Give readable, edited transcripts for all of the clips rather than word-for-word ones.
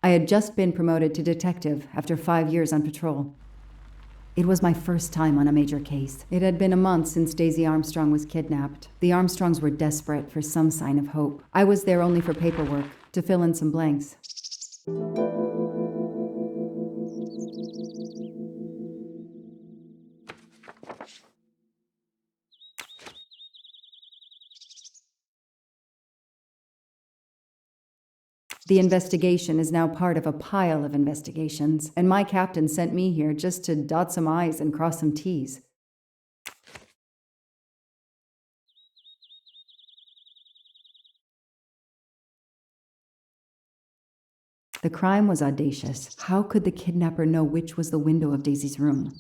I had just been promoted to detective after 5 years on patrol. It was my first time on a major case. It had been a month since Daisy Armstrong was kidnapped. The Armstrongs were desperate for some sign of hope. I was there only for paperwork, to fill in some blanks. The investigation is now part of a pile of investigations, and my captain sent me here just to dot some I's and cross some T's. The crime was audacious. How could the kidnapper know which was the window of Daisy's room?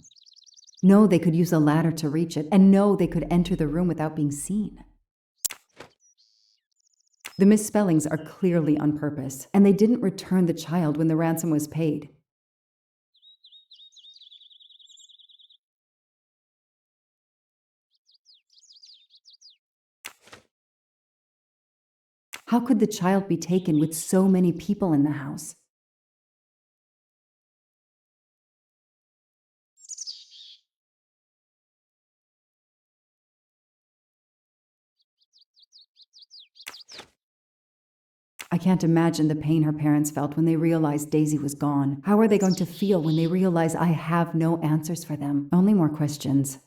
No, they could use a ladder to reach it, and no, they could enter the room without being seen. The misspellings are clearly on purpose, and they didn't return the child when the ransom was paid. How could the child be taken with so many people in the house? I can't imagine the pain her parents felt when they realized Daisy was gone. How are they going to feel when they realize I have no answers for them? Only more questions.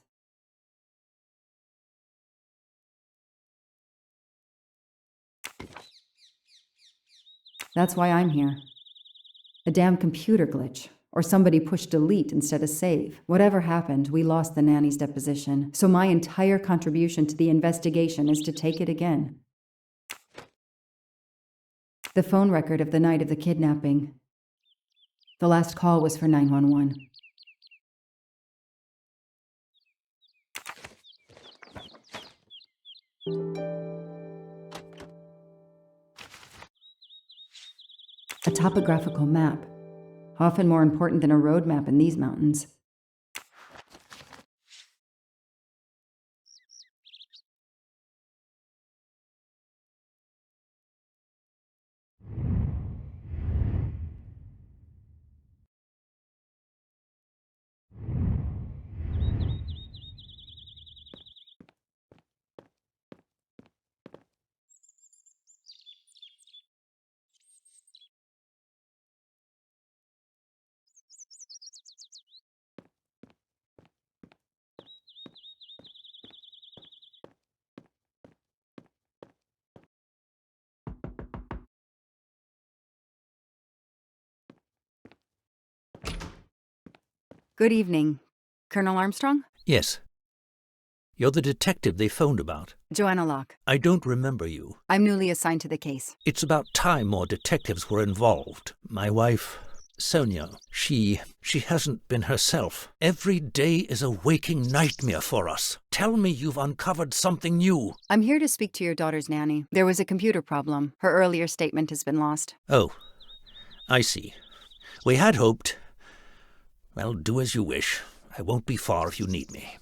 That's why I'm here. A damn computer glitch. Or somebody pushed delete instead of save. Whatever happened, we lost the nanny's deposition. So my entire contribution to the investigation is to take it again. The phone record of the night of the kidnapping. The last call was for 911. A topographical map, often more important than a road map in these mountains. Good evening. Colonel Armstrong? Yes. You're the detective they phoned about. Joanna Locke. I don't remember you. I'm newly assigned to the case. It's about time more detectives were involved. My wife, Sonia, she hasn't been herself. Every day is a waking nightmare for us. Tell me you've uncovered something new. I'm here to speak to your daughter's nanny. There was a computer problem. Her earlier statement has been lost. Oh, I see. We had hoped. Well, do as you wish. I won't be far if you need me.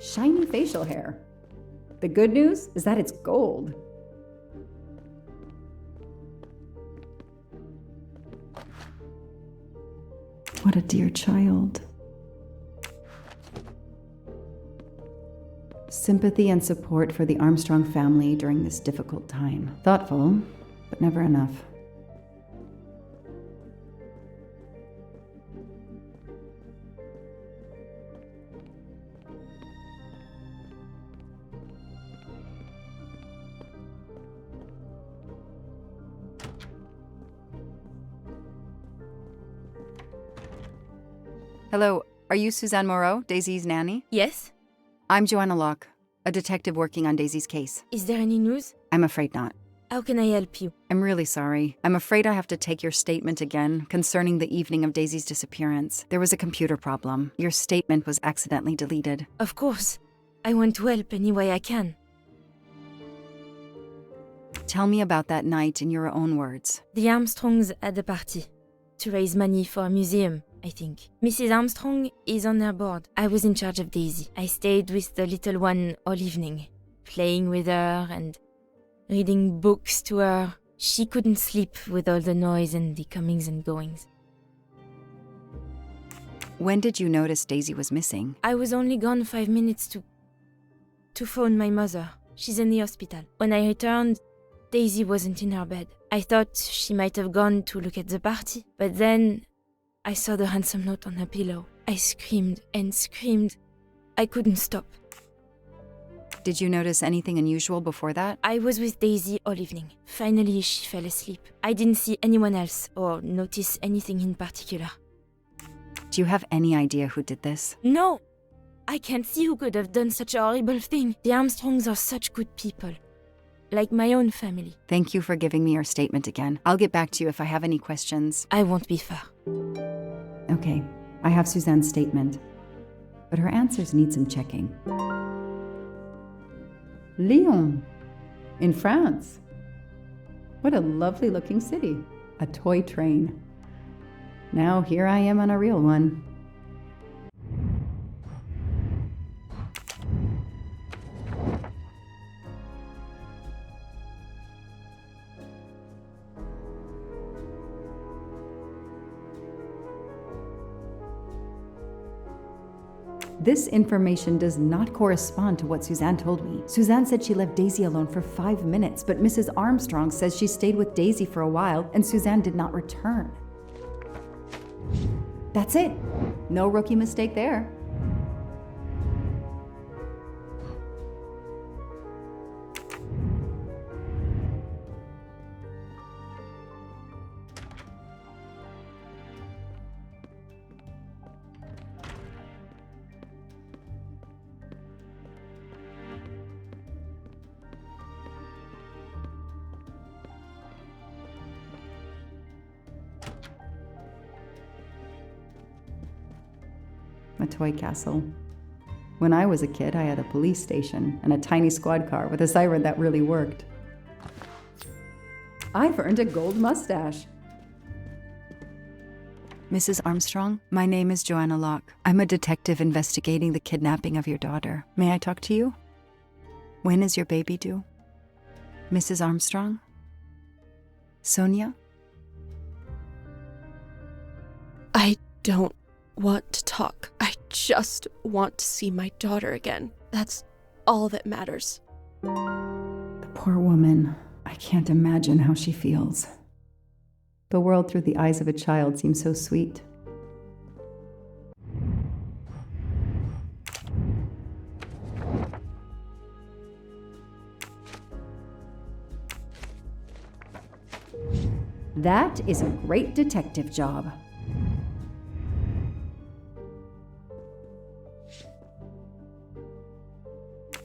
Shiny facial hair. The good news is that it's gold. What a dear child. Sympathy and support for the Armstrong family during this difficult time. Thoughtful, but never enough. Hello, are you Suzanne Moreau, Daisy's nanny? Yes? I'm Joanna Locke, a detective working on Daisy's case. Is there any news? I'm afraid not. How can I help you? I'm really sorry. I'm afraid I have to take your statement again concerning the evening of Daisy's disappearance. There was a computer problem. Your statement was accidentally deleted. Of course. I want to help any way I can. Tell me about that night in your own words. The Armstrongs had a party to raise money for a museum. I think. Mrs. Armstrong is on her board. I was in charge of Daisy. I stayed with the little one all evening, playing with her and reading books to her. She couldn't sleep with all the noise and the comings and goings. When did you notice Daisy was missing? I was only gone 5 minutes to phone my mother. She's in the hospital. When I returned, Daisy wasn't in her bed. I thought she might have gone to look at the party, but then I saw the ransom note on her pillow. I screamed and screamed. I couldn't stop. Did you notice anything unusual before that? I was with Daisy all evening. Finally, she fell asleep. I didn't see anyone else or notice anything in particular. Do you have any idea who did this? No! I can't see who could have done such a horrible thing. The Armstrongs are such good people. Like my own family. Thank you for giving me your statement again. I'll get back to you if I have any questions. I won't be far. Okay, I have Suzanne's statement, but her answers need some checking. Lyon, in France. What a lovely looking city. A toy train. Now here I am on a real one. This information does not correspond to what Suzanne told me. Suzanne said she left Daisy alone for 5 minutes, but Mrs. Armstrong says she stayed with Daisy for a while and Suzanne did not return. That's it. No rookie mistake there. A toy castle. When I was a kid, I had a police station and a tiny squad car with a siren that really worked. I've earned a gold mustache. Mrs. Armstrong, my name is Joanna Locke. I'm a detective investigating the kidnapping of your daughter. May I talk to you? When is your baby due? Mrs. Armstrong? Sonia? I don't want to talk. I just want to see my daughter again. That's all that matters. The poor woman. I can't imagine how she feels. The world through the eyes of a child seems so sweet. That is a great detective job.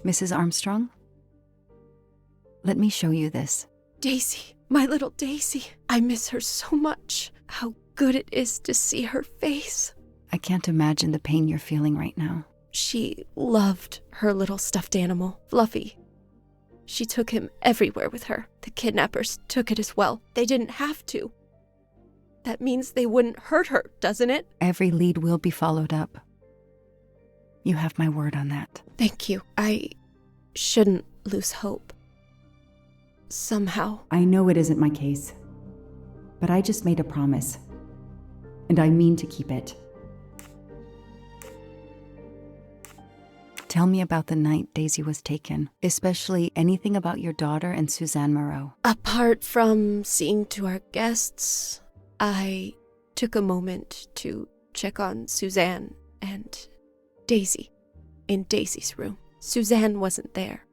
Mrs. Armstrong? Let me show you this. Daisy, my little Daisy. I miss her so much. How good it is to see her face. I can't imagine the pain you're feeling right now. She loved her little stuffed animal, Fluffy. She took him everywhere with her. The kidnappers took it as well. They didn't have to. That means they wouldn't hurt her, doesn't it? Every lead will be followed up. You have my word on that. Thank you. I shouldn't lose hope. Somehow. I know it isn't my case, but I just made a promise, and I mean to keep it. Tell me about the night Daisy was taken, especially anything about your daughter and Suzanne Moreau. Apart from seeing to our guests, I took a moment to check on Suzanne and Daisy in Daisy's room. Suzanne wasn't there,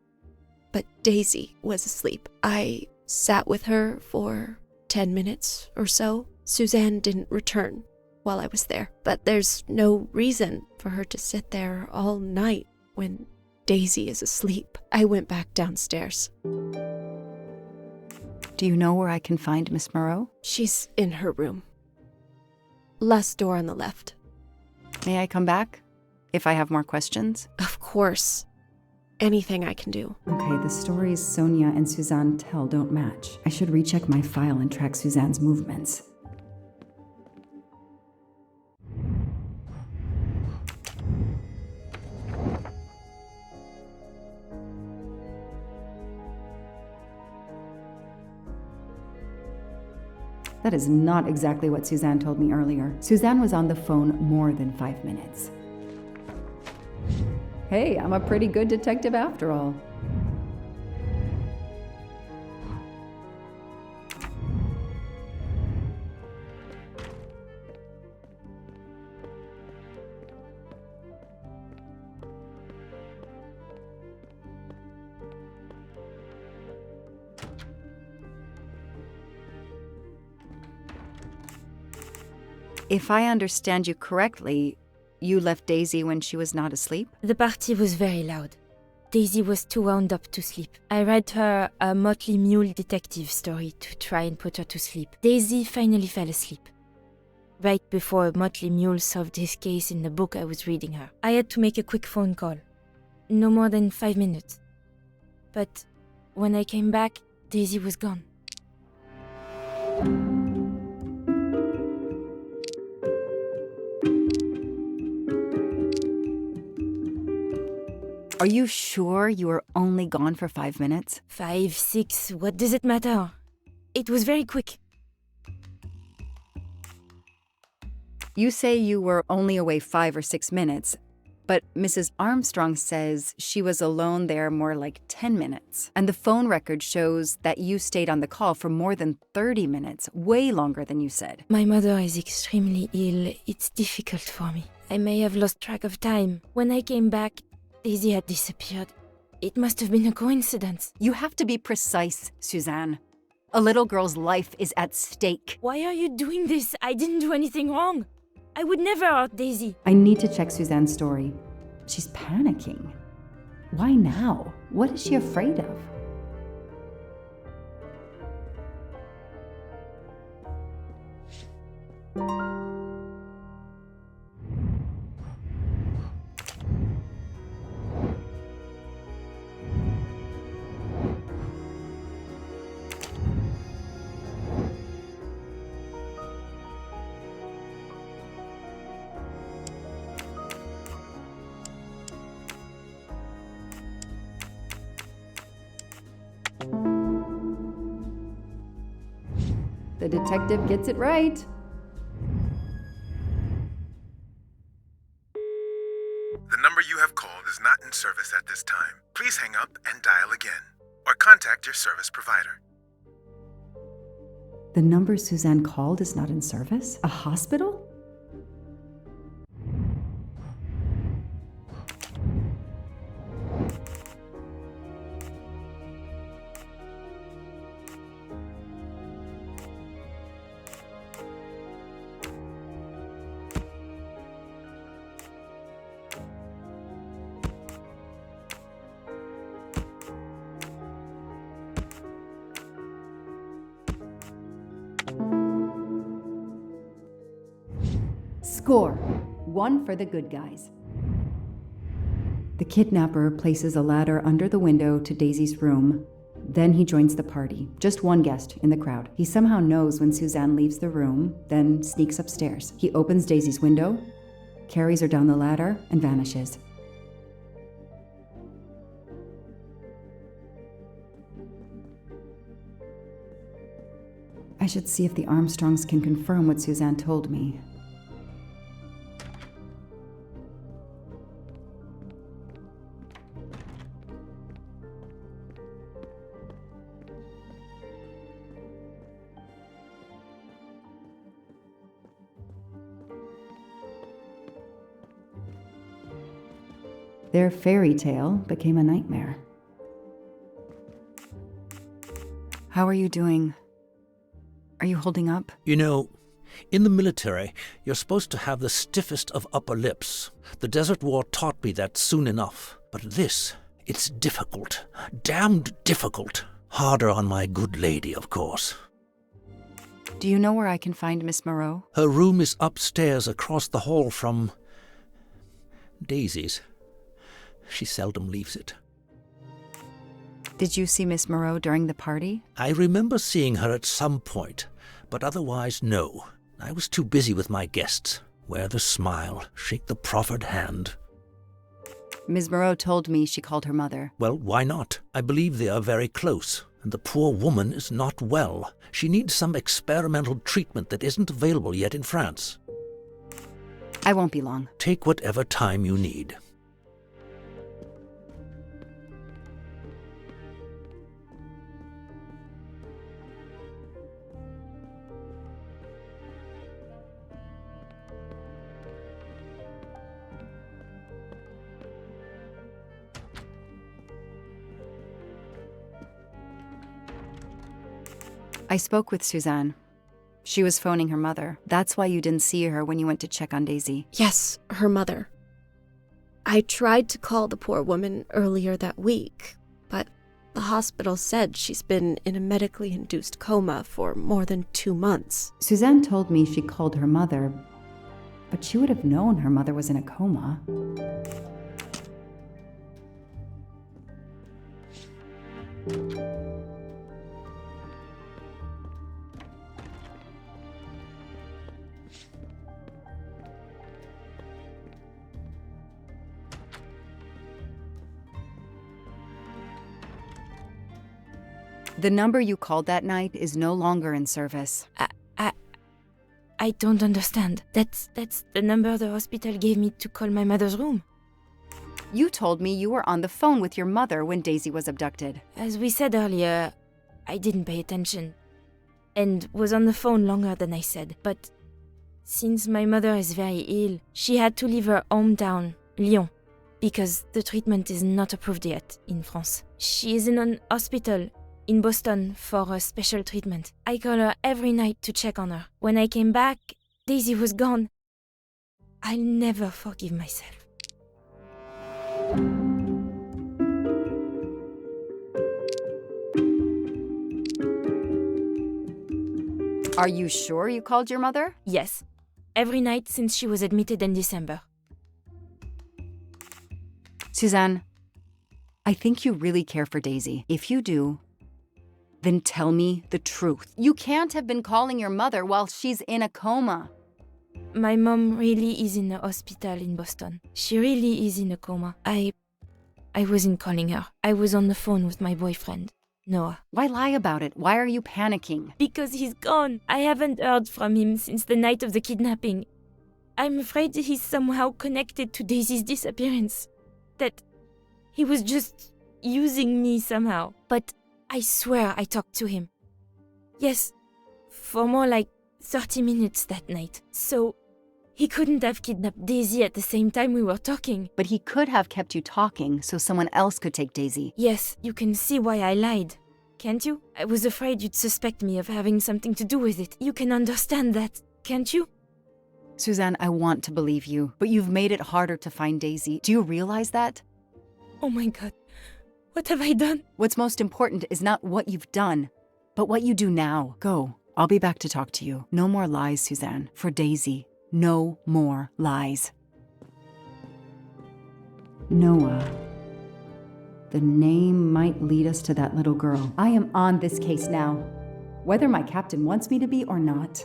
but Daisy was asleep. I sat with her for 10 minutes or so. Suzanne didn't return while I was there, but there's no reason for her to sit there all night when Daisy is asleep. I went back downstairs. Do you know where I can find Miss Moreau? She's in her room. Last door on the left. May I come back? If I have more questions? Of course. Anything I can do. Okay, the stories Sonia and Suzanne tell don't match. I should recheck my file and track Suzanne's movements. That is not exactly what Suzanne told me earlier. Suzanne was on the phone more than 5 minutes. Hey, I'm a pretty good detective after all. If I understand you correctly, you left Daisy when she was not asleep? The party was very loud. Daisy was too wound up to sleep. I read her a Motley Mule detective story to try and put her to sleep. Daisy finally fell asleep. Right before Motley Mule solved his case in the book I was reading her. I had to make a quick phone call. No more than 5 minutes. But when I came back, Daisy was gone. Are you sure you were only gone for 5 minutes? 5, 6, what does it matter? It was very quick. You say you were only away 5 or 6 minutes, but Mrs. Armstrong says she was alone there more like 10 minutes. And the phone record shows that you stayed on the call for more than 30 minutes, way longer than you said. My mother is extremely ill. It's difficult for me. I may have lost track of time. When I came back, Daisy had disappeared. It must have been a coincidence. You have to be precise, Suzanne. A little girl's life is at stake. Why are you doing this? I didn't do anything wrong. I would never hurt Daisy. I need to check Suzanne's story. She's panicking. Why now? What is she afraid of? The detective gets it right. The number you have called is not in service at this time. Please hang up and dial again, or contact your service provider. The number Suzanne called is not in service? A hospital? Score. 1 for the good guys. The kidnapper places a ladder under the window to Daisy's room. Then he joins the party, just one guest in the crowd. He somehow knows when Suzanne leaves the room, then sneaks upstairs. He opens Daisy's window, carries her down the ladder, and vanishes. I should see if the Armstrongs can confirm what Suzanne told me. Their fairy tale became a nightmare. How are you doing? Are you holding up? You know, in the military, you're supposed to have the stiffest of upper lips. The Desert War taught me that soon enough. But this, it's difficult. Damned difficult. Harder on my good lady, of course. Do you know where I can find Miss Moreau? Her room is upstairs across the hall from Daisy's. She seldom leaves it. Did you see Miss Moreau during the party? I remember seeing her at some point, but otherwise no. I was too busy with my guests. Wear the smile, shake the proffered hand. Ms. Moreau told me she called her mother. Well, why not? I believe they are very close. and the poor woman is not well. She needs some experimental treatment that isn't available yet in France. I won't be long. Take whatever time you need. I spoke with Suzanne. She was phoning her mother. That's why you didn't see her when you went to check on Daisy. Yes, her mother. I tried to call the poor woman earlier that week, but the hospital said she's been in a medically induced coma for more than 2 months. Suzanne told me she called her mother, but she would have known her mother was in a coma. The number you called that night is no longer in service. I don't understand. That's the number the hospital gave me to call my mother's room. You told me you were on the phone with your mother when Daisy was abducted. As we said earlier, I didn't pay attention and was on the phone longer than I said. But since my mother is very ill, she had to leave her hometown, Lyon, because the treatment is not approved yet in France. She is in an hospital in Boston for a special treatment. I call her every night to check on her. When I came back, Daisy was gone. I'll never forgive myself. Are you sure you called your mother? Yes, every night since she was admitted in December. Suzanne, I think you really care for Daisy. If you do, then tell me the truth. You can't have been calling your mother while she's in a coma. My mom really is in a hospital in Boston. She really is in a coma. I wasn't calling her. I was on the phone with my boyfriend, Noah. Why lie about it? Why are you panicking? Because he's gone. I haven't heard from him since the night of the kidnapping. I'm afraid he's somehow connected to Daisy's disappearance. That he was just using me somehow. But I swear I talked to him. Yes, for more like 30 minutes that night. So he couldn't have kidnapped Daisy at the same time we were talking. But he could have kept you talking so someone else could take Daisy. Yes, you can see why I lied. Can't you? I was afraid you'd suspect me of having something to do with it. You can understand that, can't you? Suzanne, I want to believe you, but you've made it harder to find Daisy. Do you realize that? Oh my God. What have I done? What's most important is not what you've done, but what you do now. Go. I'll be back to talk to you. No more lies, Suzanne. For Daisy, no more lies. Noah. The name might lead us to that little girl. I am on this case now, whether my captain wants me to be or not.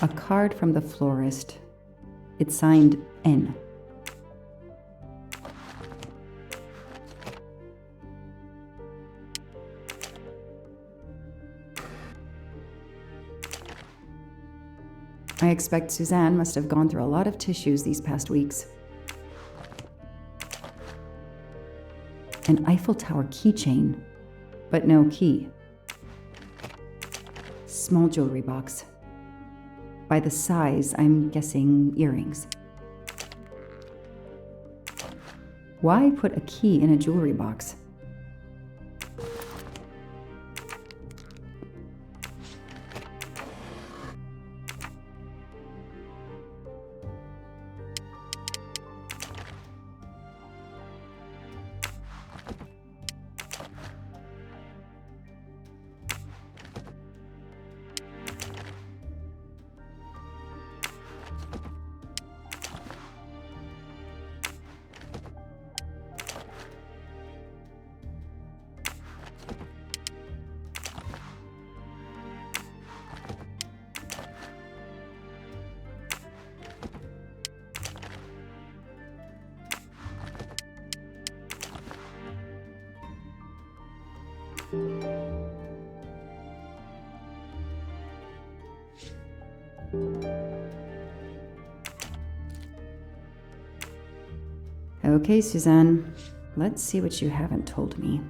A card from the florist. It's signed N. I expect Suzanne must have gone through a lot of tissues these past weeks. An Eiffel Tower keychain, but no key. Small jewelry box. By the size, I'm guessing earrings. Why put a key in a jewelry box? Okay, Suzanne. Let's see what you haven't told me.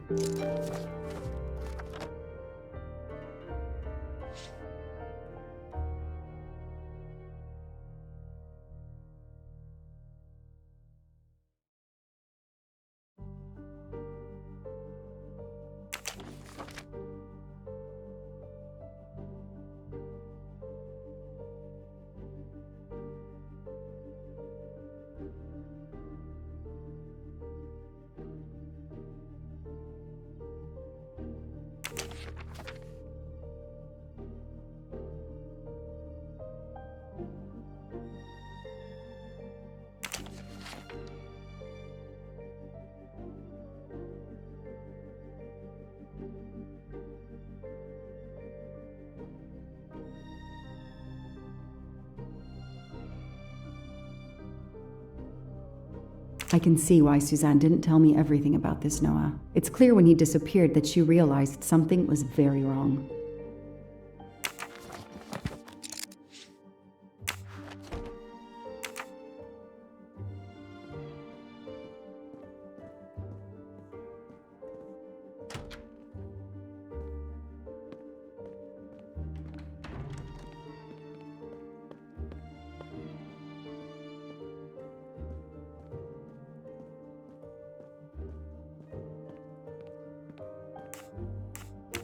I can see why Suzanne didn't tell me everything about this, Noah. It's clear when he disappeared that she realized something was very wrong.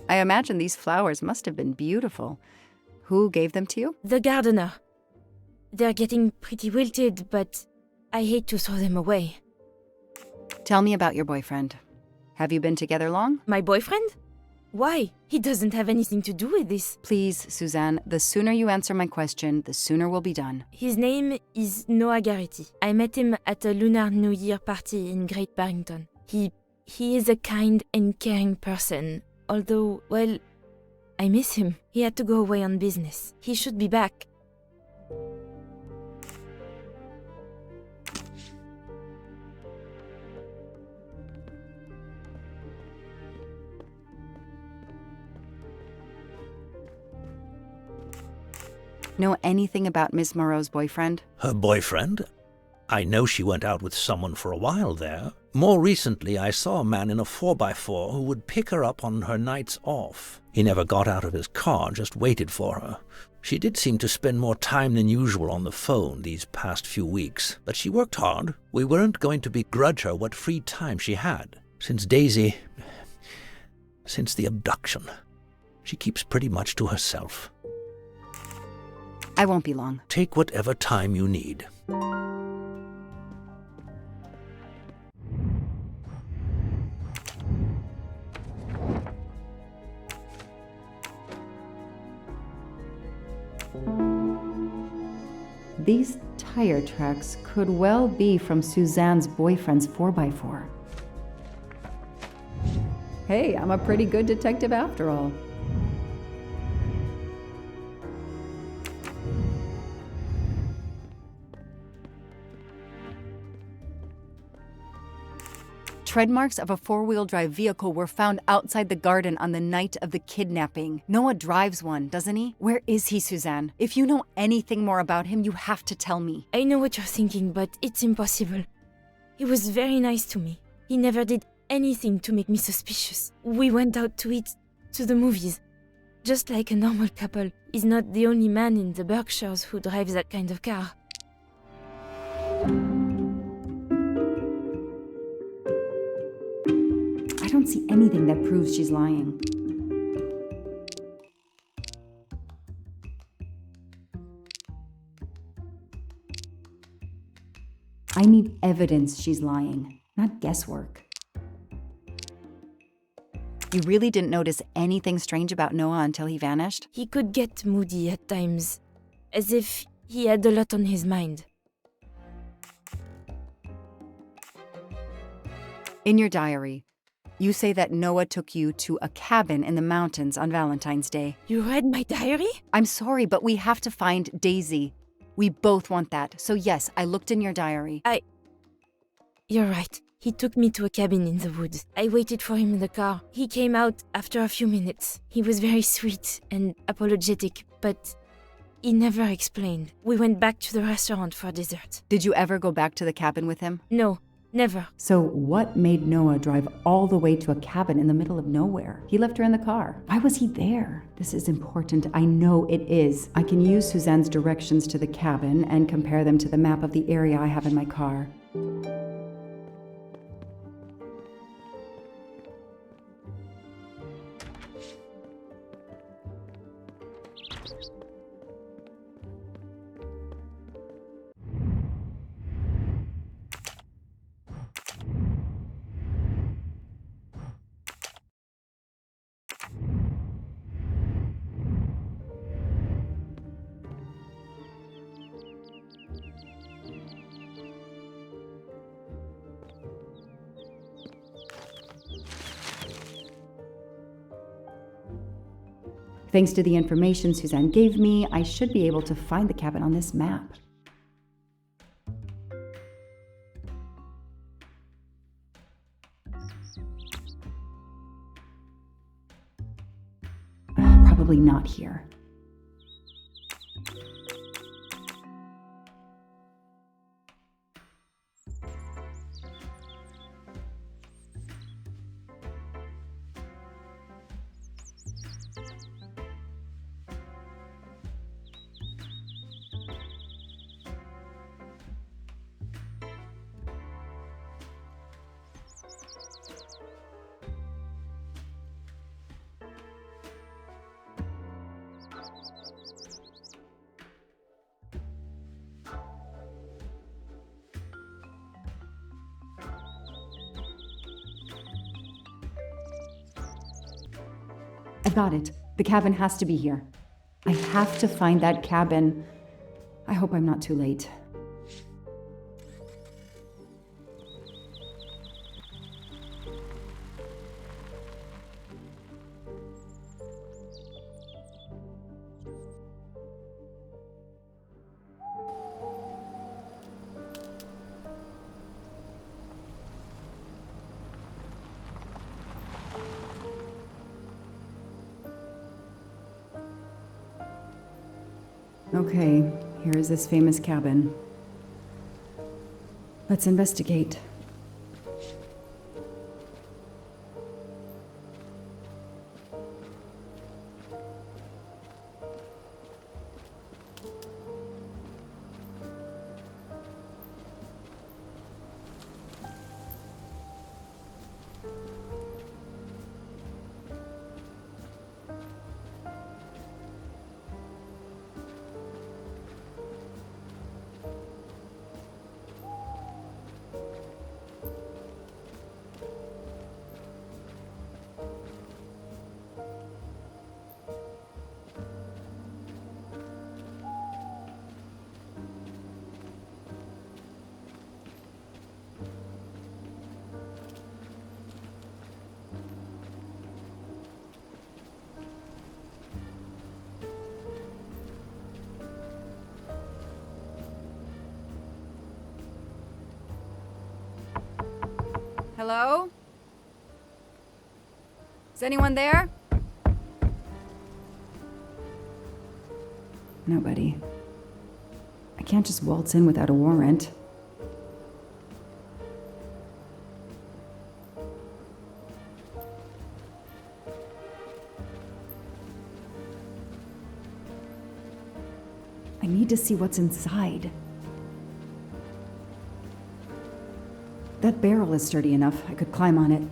I imagine these flowers must have been beautiful. Who gave them to you? The gardener. They're getting pretty wilted, but I hate to throw them away. Tell me about your boyfriend. Have you been together long? My boyfriend? Why? He doesn't have anything to do with this. Please, Suzanne, the sooner you answer my question, the sooner we'll be done. His name is Noah Garrity. I met him at a Lunar New Year party in Great Barrington. He is a kind and caring person. Although, well, I miss him. He had to go away on business. He should be back. Know anything about Miss Moreau's boyfriend? Her boyfriend? I know she went out with someone for a while there. More recently, I saw a man in a 4x4 who would pick her up on her nights off. He never got out of his car, just waited for her. She did seem to spend more time than usual on the phone these past few weeks, but she worked hard. We weren't going to begrudge her what free time she had. Since the abduction, she keeps pretty much to herself. I won't be long. Take whatever time you need. These tire tracks could well be from Suzanne's boyfriend's 4x4. Hey, I'm a pretty good detective after all. Tread marks of a 4-wheel drive vehicle were found outside the garden on the night of the kidnapping. Noah drives one, doesn't he? Where is he, Suzanne? If you know anything more about him, you have to tell me. I know what you're thinking, but it's impossible. He was very nice to me. He never did anything to make me suspicious. We went out to eat, to the movies. Just like a normal couple. He's not the only man in the Berkshires who drives that kind of car. I don't see anything that proves she's lying. I need evidence she's lying, not guesswork. You really didn't notice anything strange about Noah until he vanished? He could get moody at times, as if he had a lot on his mind. In your diary, you say that Noah took you to a cabin in the mountains on Valentine's Day. You read my diary? I'm sorry, but we have to find Daisy. We both want that. So yes, I looked in your diary. You're right. He took me to a cabin in the woods. I waited for him in the car. He came out after a few minutes. He was very sweet and apologetic, but He never explained. We went back to the restaurant for dessert. Did you ever go back to the cabin with him? No, never. So what made Noah drive all the way to a cabin in the middle of nowhere? He left her in the car. Why was he there? This is important. I know it is. I can use Suzanne's directions to the cabin and compare them to the map of the area I have in my car. Thanks to the information Suzanne gave me, I should be able to find the cabin on this map. Probably not here. I got it. The cabin has to be here. I have to find that cabin. I hope I'm not too late. Okay, here is this famous cabin. Let's investigate. Hello? Is anyone there? Nobody. I can't just waltz in without a warrant. I need to see what's inside. That barrel is sturdy enough. I could climb on it.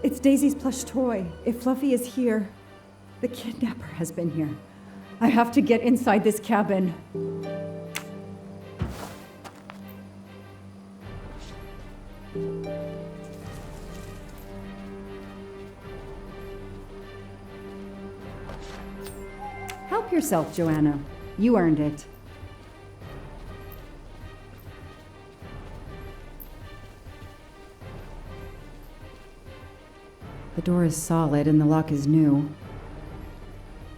It's Daisy's plush toy. If Fluffy is here, the kidnapper has been here. I have to get inside this cabin. Help yourself, Joanna. You earned it. The door is solid and the lock is new.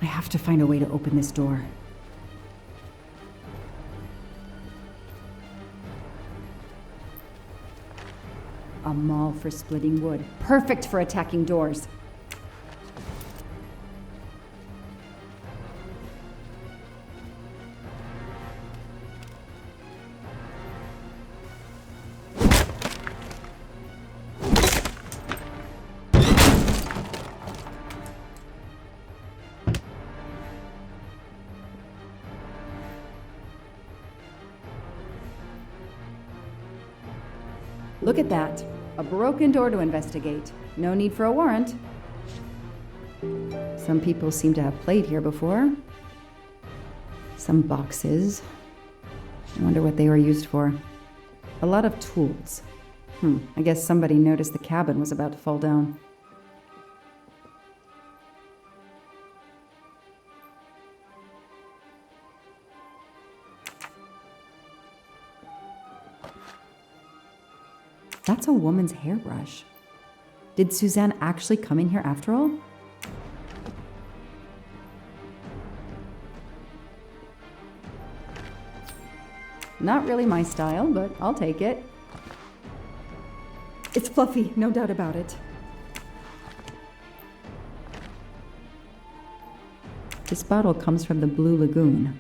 I have to find a way to open this door. A maul for splitting wood. Perfect for attacking doors. Look at that. A broken door to investigate. No need for a warrant. Some people seem to have played here before. Some boxes. I wonder what they were used for. A lot of tools. I guess somebody noticed the cabin was about to fall down. That's a woman's hairbrush. Did Suzanne actually come in here after all? Not really my style, but I'll take it. It's fluffy, no doubt about it. This bottle comes from the Blue Lagoon.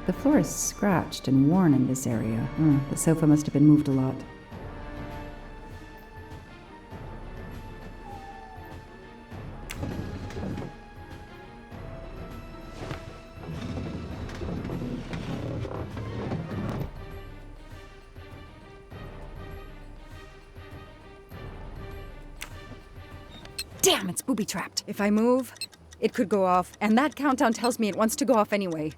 The floor is scratched and worn in this area. The sofa must have been moved a lot. Damn, it's booby-trapped. If I move, it could go off, and that countdown tells me it wants to go off anyway.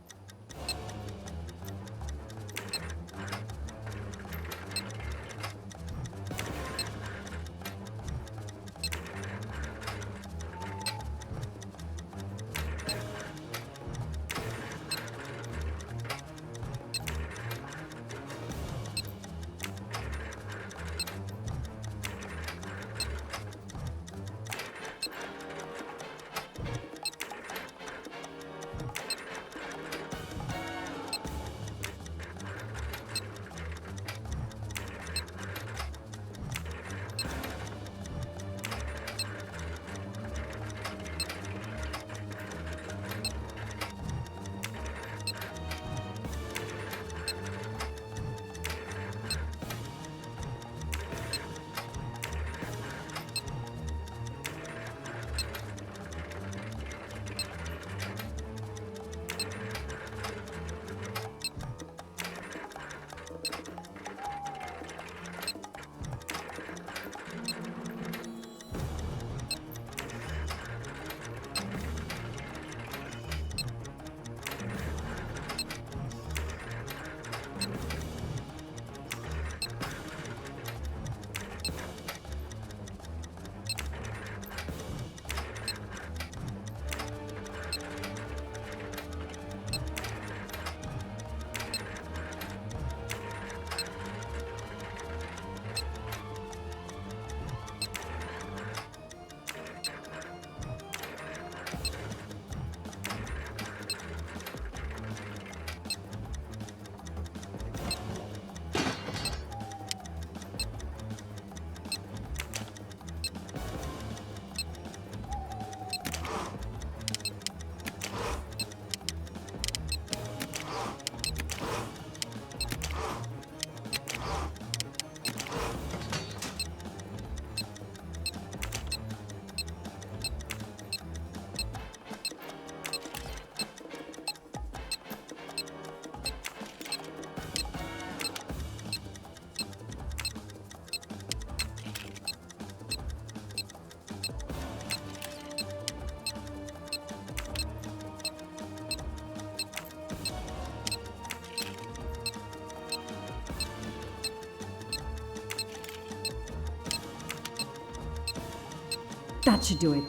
That should do it.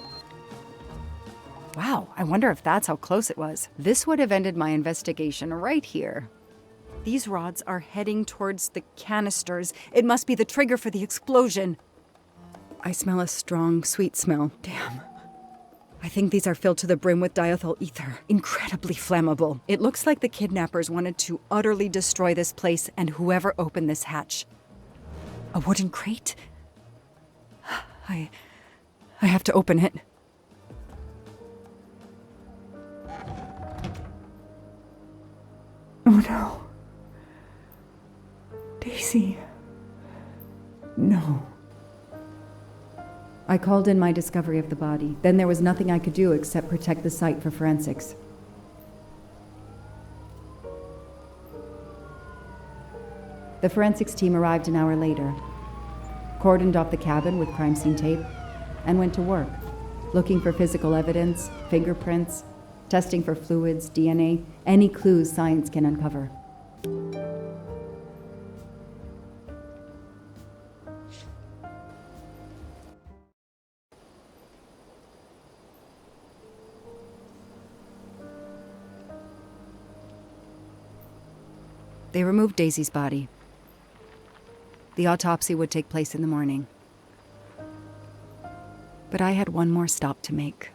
Wow, I wonder if that's how close it was. This would have ended my investigation right here. These rods are heading towards the canisters. It must be the trigger for the explosion. I smell a strong, sweet smell. Damn. I think these are filled to the brim with diethyl ether. Incredibly flammable. It looks like the kidnappers wanted to utterly destroy this place and whoever opened this hatch. A wooden crate? I have to open it. Oh no. Daisy. No. I called in my discovery of the body. Then there was nothing I could do except protect the site for forensics. The forensics team arrived an hour later, cordoned off the cabin with crime scene tape, and went to work, looking for physical evidence, fingerprints, testing for fluids, DNA, any clues science can uncover. They removed Daisy's body. The autopsy would take place in the morning. But I had one more stop to make.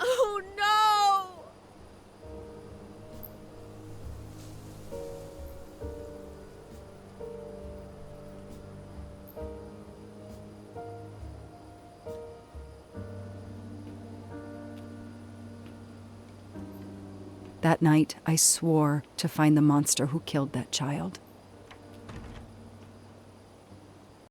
Oh no! That night, I swore to find the monster who killed that child.